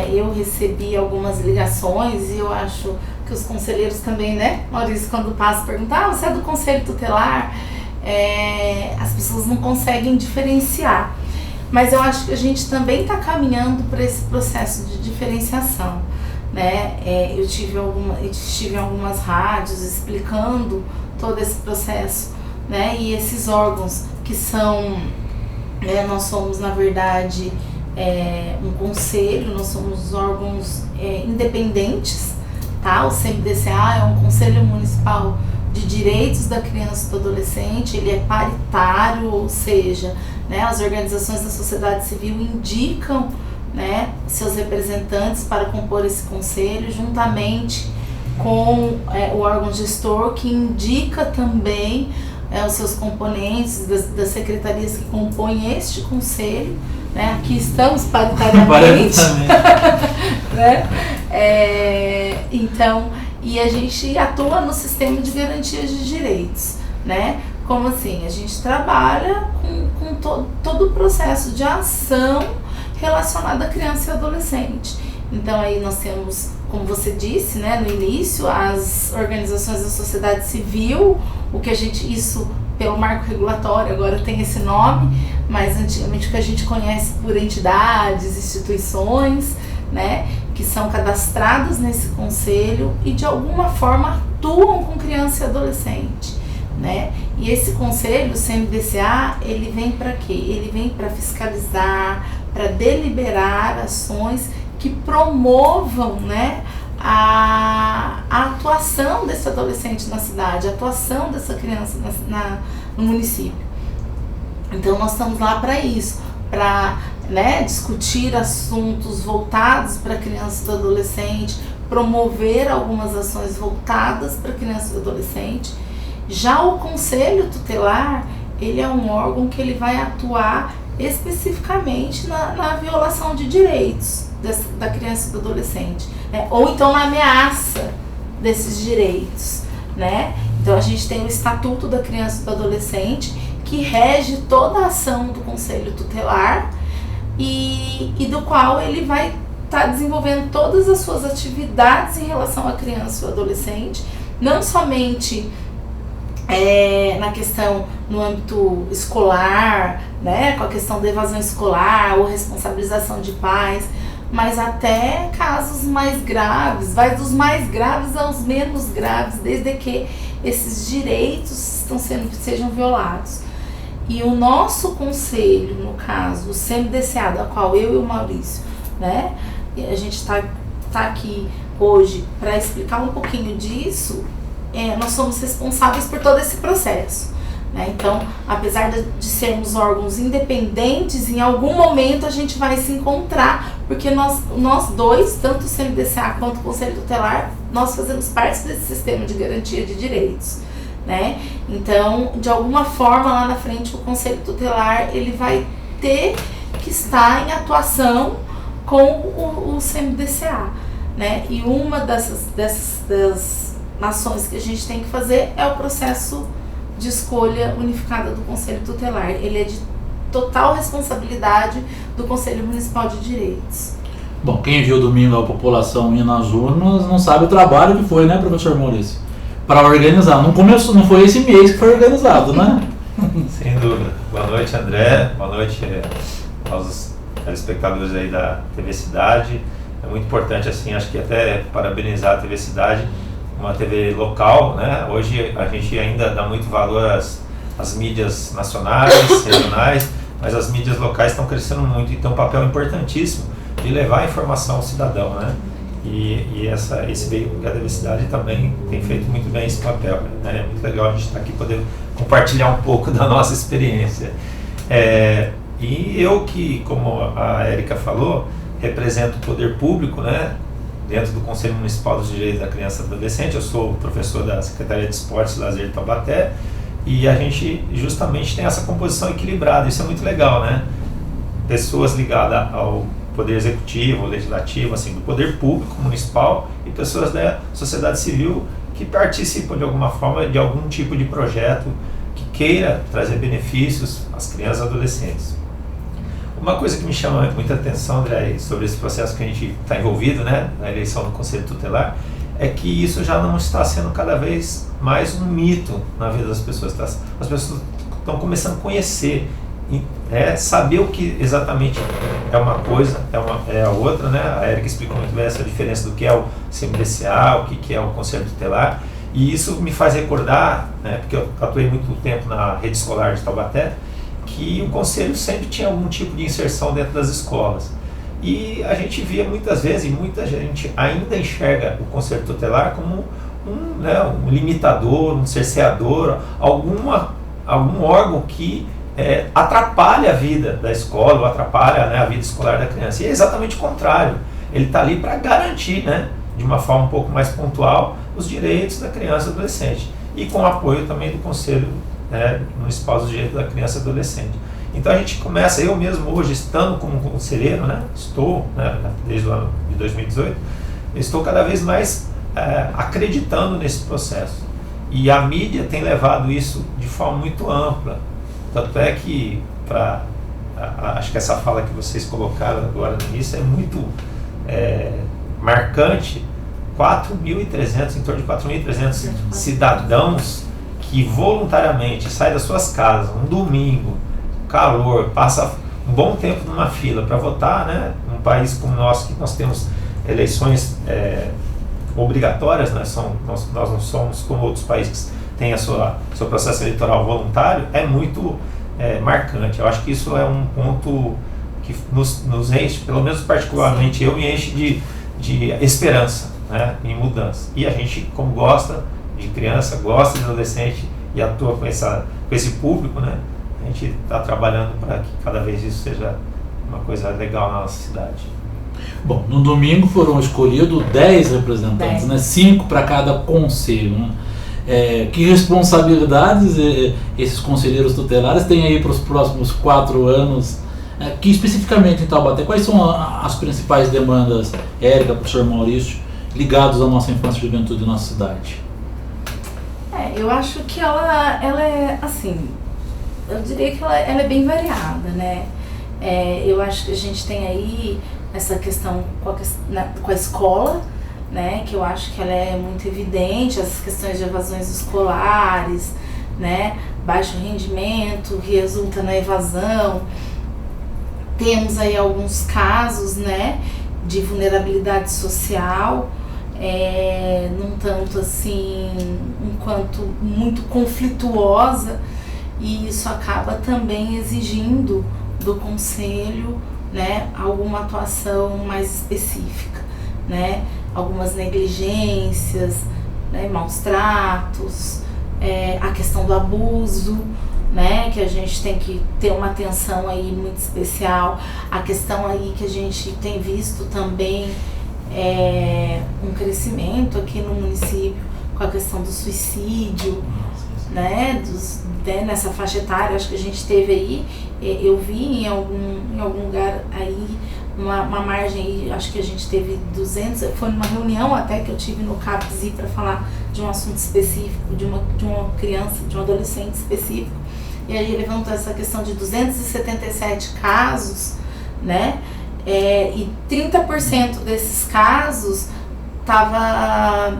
eu recebi algumas ligações, e eu acho que os conselheiros também, né, Maurício, quando passa, perguntam, você é do Conselho Tutelar? As pessoas não conseguem diferenciar, mas eu acho que a gente também está caminhando para esse processo de diferenciação, né? Eu estive em algumas rádios explicando todo esse processo, né? E esses órgãos que são, nós somos na verdade um conselho, nós somos órgãos independentes, tá? O CMDCA é um Conselho Municipal de Direitos da Criança e do Adolescente, ele é paritário, ou seja, né, as organizações da sociedade civil indicam, né, seus representantes para compor esse conselho, juntamente com o órgão gestor, que indica também os seus componentes das secretarias que compõem este conselho, né? Aqui estamos paritariamente, né? Então, e a gente atua no sistema de garantias de direitos, né? Como assim? A gente trabalha com todo o processo de ação relacionado à criança e adolescente. Então aí nós temos, como você disse, né, no início, as organizações da sociedade civil, isso pelo marco regulatório agora tem esse nome, mas antigamente o que a gente conhece por entidades, instituições, né, que são cadastradas nesse conselho e de alguma forma atuam com criança e adolescente, né? E esse conselho, o CMDCA, ele vem para quê? Ele vem para fiscalizar, para deliberar ações que promovam, né, a atuação desse adolescente na cidade, a atuação dessa criança no município. Então nós estamos lá para isso, para, né, discutir assuntos voltados para a criança e do adolescente, promover algumas ações voltadas para a criança e adolescente. Já o Conselho Tutelar, ele é um órgão que ele vai atuar especificamente na violação de direitos da criança e do adolescente, né? Ou então na ameaça desses direitos, né? Então a gente tem o Estatuto da Criança e do Adolescente, que rege toda a ação do Conselho Tutelar e do qual ele vai estar desenvolvendo todas as suas atividades em relação à criança e ao adolescente, não somente na questão no âmbito escolar, né, com a questão da evasão escolar ou responsabilização de pais, mas até casos mais graves, vai dos mais graves aos menos graves, desde que esses direitos sejam violados. E o nosso conselho, no caso, o CMDCA, da qual eu e o Maurício, né, a gente está aqui hoje para explicar um pouquinho disso, nós somos responsáveis por todo esse processo. Então, apesar de sermos órgãos independentes, em algum momento a gente vai se encontrar, porque nós dois, tanto o CMDCA quanto o Conselho Tutelar, nós fazemos parte desse sistema de garantia de direitos. Então, de alguma forma, lá na frente, o Conselho Tutelar ele vai ter que estar em atuação com o CMDCA. E uma das ações que a gente tem que fazer é o processo de escolha unificada do Conselho Tutelar. Ele é de total responsabilidade do Conselho Municipal de Direitos. Bom, quem viu domingo a população ir nas urnas não sabe o trabalho que foi, né, professor Maurício? Para organizar. Não foi esse mês que foi organizado, né? Sem dúvida. Boa noite, André. Boa noite aos telespectadores aí da TV Cidade. É muito importante, assim, acho que até parabenizar a TV Cidade, uma TV local, né? Hoje a gente ainda dá muito valor às mídias nacionais, regionais, mas as mídias locais estão crescendo muito e tem um papel importantíssimo de levar a informação ao cidadão, né? E esse veículo da TV Cidade também tem feito muito bem esse papel, né? É muito legal a gente estar aqui podendo compartilhar um pouco da nossa experiência. E eu que, como a Érica falou, represento o poder público, né? Dentro do Conselho Municipal dos Direitos da Criança e do Adolescente. Eu sou professor da Secretaria de Esportes e Lazer de Taubaté, e a gente justamente tem essa composição equilibrada. Isso é muito legal, né? Pessoas ligadas ao poder executivo, legislativo, assim, do poder público municipal, e pessoas da sociedade civil que participam de alguma forma de algum tipo de projeto que queira trazer benefícios às crianças e adolescentes. Uma coisa que me chama muita atenção, André, sobre esse processo que a gente está envolvido, né, na eleição do Conselho Tutelar, é que isso já não está sendo cada vez mais um mito na vida das pessoas. As pessoas estão começando a conhecer, saber o que exatamente é uma coisa, é a outra, né? A Érica explicou muito bem essa diferença do que é o CMDCA, o que é o Conselho Tutelar, e isso me faz recordar, né, porque eu atuei muito tempo na rede escolar de Taubaté, que o Conselho sempre tinha algum tipo de inserção dentro das escolas. E a gente via muitas vezes, e muita gente ainda enxerga o Conselho Tutelar como um limitador, um cerceador, algum órgão que atrapalha a vida da escola, ou atrapalha, né, a vida escolar da criança. E é exatamente o contrário. Ele está ali para garantir, né, de uma forma um pouco mais pontual, os direitos da criança e do adolescente. E com o apoio também do Conselho Municipal dos Direitos da Criança e Adolescente. Então a gente começa, eu mesmo hoje estando como conselheiro, né, estou, né, desde o ano de 2018, estou cada vez mais acreditando nesse processo. E a mídia tem levado isso de forma muito ampla. Tanto é que, acho que essa fala que vocês colocaram agora no início é muito marcante. 4.300, em torno de 4.300 cidadãos que voluntariamente saem das suas casas, um domingo, calor, passa um bom tempo numa fila para votar, né? Num país como o nosso, que nós temos eleições obrigatórias, né? Nós não somos como outros países que têm seu processo eleitoral voluntário, é muito marcante. Eu acho que isso é um ponto que nos enche, pelo menos particularmente eu, me enche de esperança, né? Em mudança. E a gente, como gosta de criança, gosta de adolescente e atua com esse público, né? A gente está trabalhando para que cada vez isso seja uma coisa legal na nossa cidade. Bom, no domingo foram escolhidos 10 representantes, 10. Né? 5 para cada conselho. Né? Que responsabilidades esses conselheiros tutelares têm aí para os próximos 4 anos? Que especificamente em Taubaté, quais são as principais demandas, Érica, professor Maurício, ligados à nossa infância e juventude da nossa cidade? Eu acho que ela é assim, eu diria que ela é bem variada, né? Eu acho que a gente tem aí essa questão com a escola, né? Que eu acho que ela é muito evidente, as questões de evasões escolares, né? Baixo rendimento que resulta na evasão. Temos aí alguns casos, né, de vulnerabilidade social, num tanto assim, enquanto muito conflituosa, e isso acaba também exigindo do conselho, né, alguma atuação mais específica, né, algumas negligências, né, maus tratos, a questão do abuso, né, que a gente tem que ter uma atenção aí muito especial, a questão aí que a gente tem visto também um crescimento aqui no município com a questão do suicídio, né, nessa faixa etária. Acho que a gente teve aí, eu vi em algum lugar aí uma margem aí, acho que a gente teve 200, foi numa reunião até que eu tive no CAPSI para falar de um assunto específico, de uma criança, de um adolescente específico, e aí levantou essa questão de 277 casos, né, e 30% desses casos estava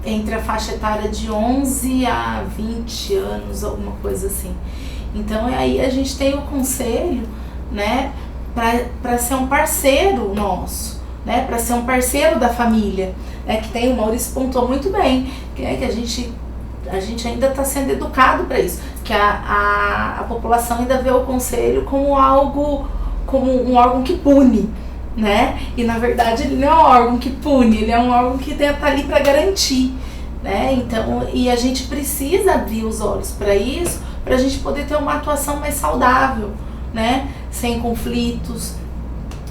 entre a faixa etária de 11 a 20 anos, alguma coisa assim. Então aí a gente tem o conselho, né, para ser um parceiro nosso, né, para ser um parceiro da família, né, que tem, o Maurício pontuou muito bem, que a gente ainda está sendo educado para isso, que a população ainda vê o conselho como um órgão que pune, né, e na verdade ele não é um órgão que pune, ele é um órgão que está ali para garantir, né, então, e a gente precisa abrir os olhos para isso, para a gente poder ter uma atuação mais saudável, né, sem conflitos.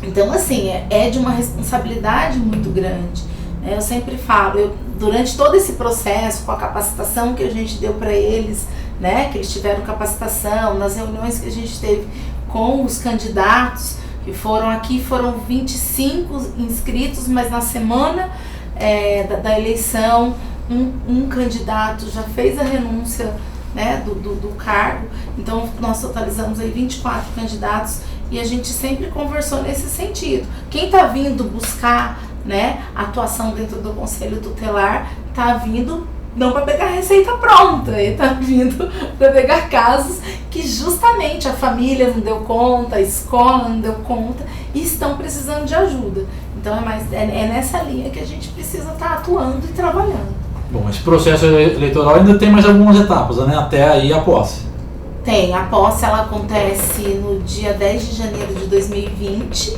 Então, assim, é de uma responsabilidade muito grande, né? Eu sempre falo, durante todo esse processo, com a capacitação que a gente deu para eles, né, que eles tiveram capacitação, nas reuniões que a gente teve com os candidatos, que foram 25 inscritos, mas na semana da eleição, um candidato já fez a renúncia, né, do cargo. Então nós totalizamos aí 24 candidatos e a gente sempre conversou nesse sentido. Quem está vindo buscar, né, atuação dentro do Conselho Tutelar está vindo não para pegar receita pronta, ele está vindo para pegar casos que justamente a família não deu conta, a escola não deu conta e estão precisando de ajuda. Então é nessa linha que a gente precisa estar atuando e trabalhando. Bom, esse processo eleitoral ainda tem mais algumas etapas, né? Até aí a posse. Tem, a posse ela acontece no dia 10 de janeiro de 2020,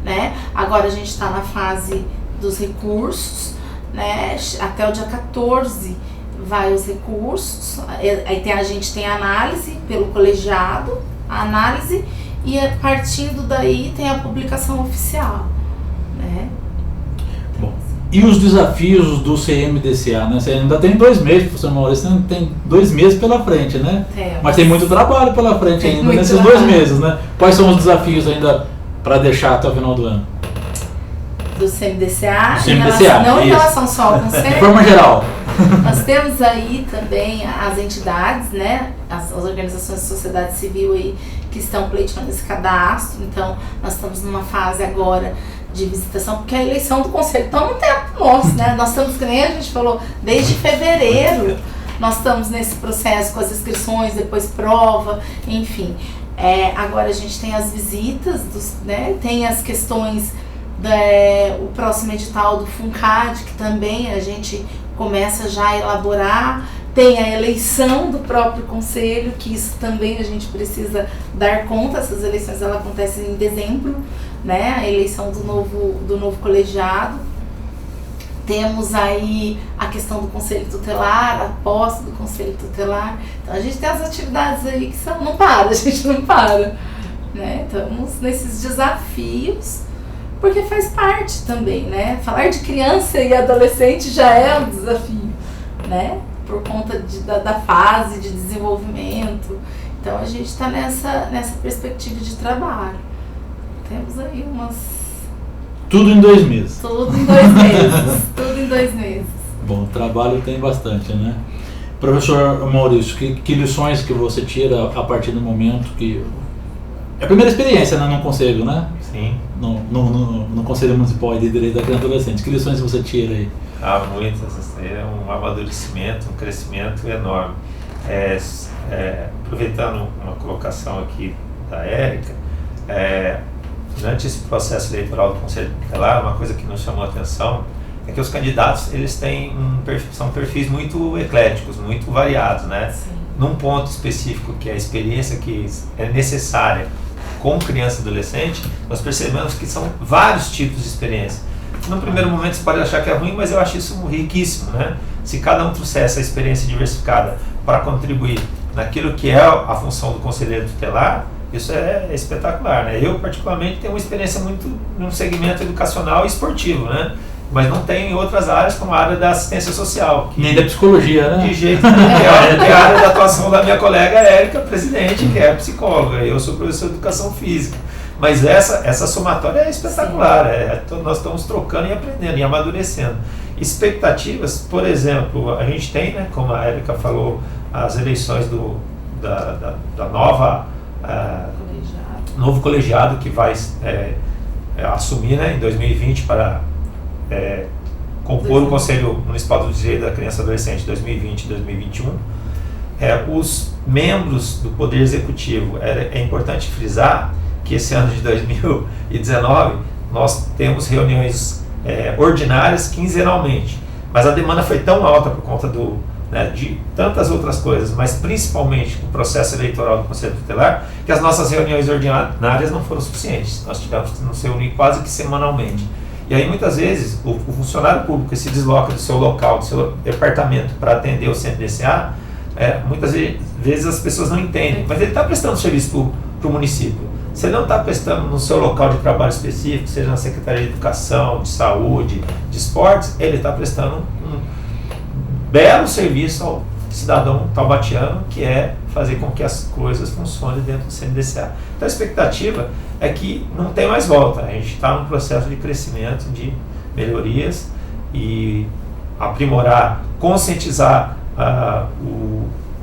né? Agora a gente está na fase dos recursos, né? Até o dia 14 vai os recursos, aí a gente tem a análise pelo colegiado, a análise, e partindo daí tem a publicação oficial, né? Bom, e os desafios do CMDCA, né? Você ainda tem 2 meses, professor Maurício, ainda tem 2 meses pela frente, né? Mas tem muito trabalho pela frente ainda nesses 2 meses, né? Quais são os desafios ainda para deixar até o final do ano? Do CMDCA? Do CMDCA, não em relação só ao Conselho. De forma geral. Nós temos aí também as entidades, né? As organizações de sociedade civil aí que estão pleiteando esse cadastro. Então, nós estamos numa fase agora de visitação, porque a eleição do Conselho está no tempo nosso, né? Nós estamos, que nem a gente falou, desde fevereiro nós estamos nesse processo com as inscrições, depois prova, enfim. Agora a gente tem as visitas, né? Tem as questões, o próximo edital do FUNCAD, que também a gente começa já a elaborar. Tem a eleição do próprio Conselho, que isso também a gente precisa dar conta. Essas eleições elas acontecem em dezembro, né? A eleição do novo colegiado. Temos aí a questão do Conselho Tutelar, a posse do Conselho Tutelar. Então a gente tem as atividades aí que não para, a gente não para, né? Estamos nesses desafios, porque faz parte também, né? Falar de criança e adolescente já é um desafio, né? Por conta da fase de desenvolvimento. Então a gente está nessa perspectiva de trabalho. Temos aí Tudo em 2 meses. Tudo em 2 meses. Tudo em 2 meses. Bom, trabalho tem bastante, né? Professor Maurício, que lições que você tira a partir do momento que... É a primeira experiência, né, no Conselho, né? Sim. No Conselho Municipal de Direito da Criança e Adolescente. Que lições você tira aí? Muitas. É um amadurecimento, um crescimento enorme. Aproveitando uma colocação aqui da Érica, durante esse processo eleitoral do Conselho Tutelar, uma coisa que nos chamou a atenção é que os candidatos eles têm são perfis muito ecléticos, muito variados, né? Sim. Num ponto específico que é a experiência que é necessária com criança e adolescente, nós percebemos que são vários tipos de experiência. No primeiro momento você pode achar que é ruim, mas eu acho isso riquíssimo, né? Se cada um trouxer essa experiência diversificada para contribuir naquilo que é a função do conselheiro tutelar, isso é espetacular, né? Eu, particularmente, tenho uma experiência muito num segmento educacional e esportivo, né? Mas não tem em outras áreas, como a área da assistência social. Nem da psicologia, né? De jeito nenhum, que é a área de atuação da minha colega Érica, presidente, que é psicóloga. Eu sou professor de educação física. Mas essa somatória é espetacular. Nós estamos trocando e aprendendo e amadurecendo. Expectativas, por exemplo, a gente tem, né, como a Érica falou, as eleições da nova... novo colegiado que vai assumir, né, em 2020 para compor o Conselho Municipal do Direito da Criança e Adolescente 2020 e 2021. Os membros do Poder Executivo, é importante frisar que esse ano de 2019 nós temos reuniões ordinárias quinzenalmente, mas a demanda foi tão alta por conta de tantas outras coisas, mas principalmente o processo eleitoral do Conselho Tutelar, que as nossas reuniões ordinárias não foram suficientes. Nós tivemos que nos reunir quase que semanalmente. E aí muitas vezes o funcionário público que se desloca do seu local, do seu departamento para atender o CMDCA, muitas vezes as pessoas não entendem, mas ele está prestando serviço para o município. Se ele não está prestando no seu local de trabalho específico, seja na Secretaria de Educação, de Saúde, de Esportes, ele está prestando um belo serviço ao cidadão taubatiano, que é fazer com que as coisas funcionem dentro do CMDCA. Então a expectativa é que não tem mais volta. A gente está num processo de crescimento, de melhorias e aprimorar, conscientizar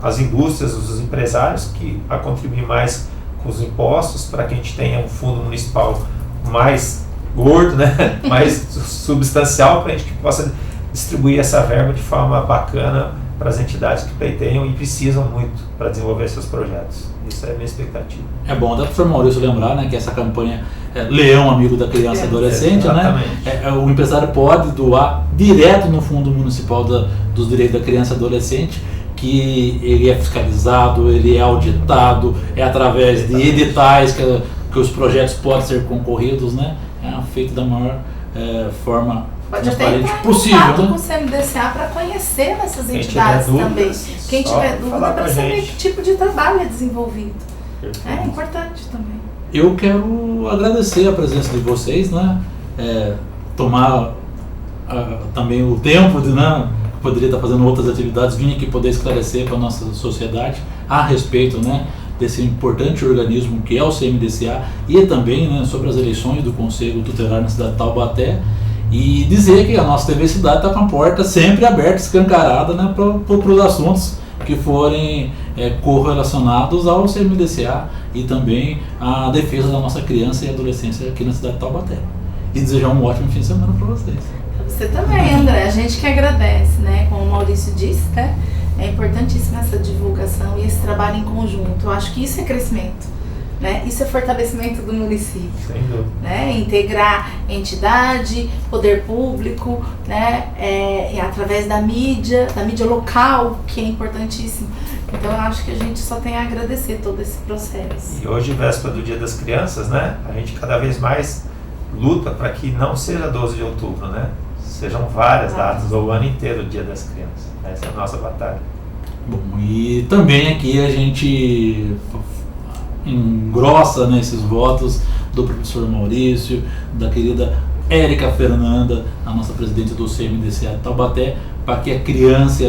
as indústrias, os empresários a contribuir mais com os impostos para que a gente tenha um fundo municipal mais gordo, né? Mais substancial, para a gente que possa distribuir essa verba de forma bacana para as entidades que pleiteiam e precisam muito para desenvolver seus projetos. Isso é a minha expectativa. É bom, dá para o professor Maurício lembrar, né, que essa campanha Leão Amigo da Criança e Adolescente, né, o empresário pode doar direto no Fundo Municipal dos Direitos da Criança e Adolescente, que ele é fiscalizado, ele é auditado, é através de editais que os projetos podem ser concorridos, né, feito da maior forma transparente possível. Pode até entrar em contato com o CMDCA para conhecer essas entidades também. Quem tiver dúvida, para saber que tipo de trabalho é desenvolvido. É importante também. Eu quero agradecer a presença de vocês, né? Tomar também o tempo de, né, poderia estar fazendo outras atividades, vir aqui poder esclarecer para a nossa sociedade a respeito, né, desse importante organismo que é o CMDCA e também, né, sobre as eleições do Conselho Tutelar na cidade de Taubaté, e dizer que a nossa TV Cidade está com a porta sempre aberta, escancarada, né, para os assuntos que forem correlacionados ao CMDCA e também à defesa da nossa criança e adolescência aqui na cidade de Taubaté. E desejar um ótimo fim de semana para vocês. Você também, André. A gente que agradece, né? Como o Maurício disse, né? É importantíssima essa divulgação e esse trabalho em conjunto. Eu acho que isso é crescimento, né? Isso é fortalecimento do município. Sem dúvida. Né? Integrar entidade, poder público, né? Através da mídia local, que é importantíssimo. Então eu acho que a gente só tem a agradecer todo esse processo. E hoje, véspera do Dia das Crianças, né? A gente cada vez mais luta para que não seja 12 de outubro, né? Sejam várias datas, ou o ano inteiro o Dia das Crianças. Essa é a nossa batalha. Bom, e também aqui a gente engrossa, né, esses votos do professor Maurício, da querida Érica Fernanda, a nossa presidente do CMDCA de Taubaté, para que a criança e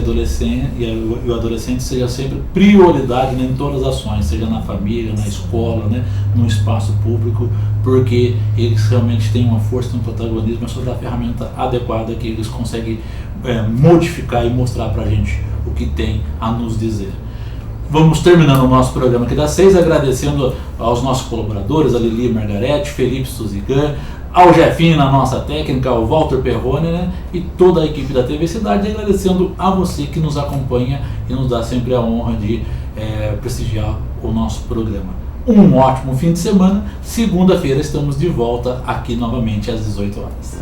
o adolescente seja sempre prioridade, né, em todas as ações, seja na família, na escola, né, no espaço público, porque eles realmente têm uma força, um protagonismo, é só dar a ferramenta adequada que eles conseguem modificar e mostrar para a gente o que tem a nos dizer. Vamos terminando o nosso programa aqui das 6, agradecendo aos nossos colaboradores, a Lili Margarete, Felipe Suzigan, ao Jefinho na nossa técnica, ao Walter Perrone, né, e toda a equipe da TV Cidade, agradecendo a você que nos acompanha e nos dá sempre a honra de prestigiar o nosso programa. Um ótimo fim de semana. Segunda-feira estamos de volta aqui novamente às 18 horas.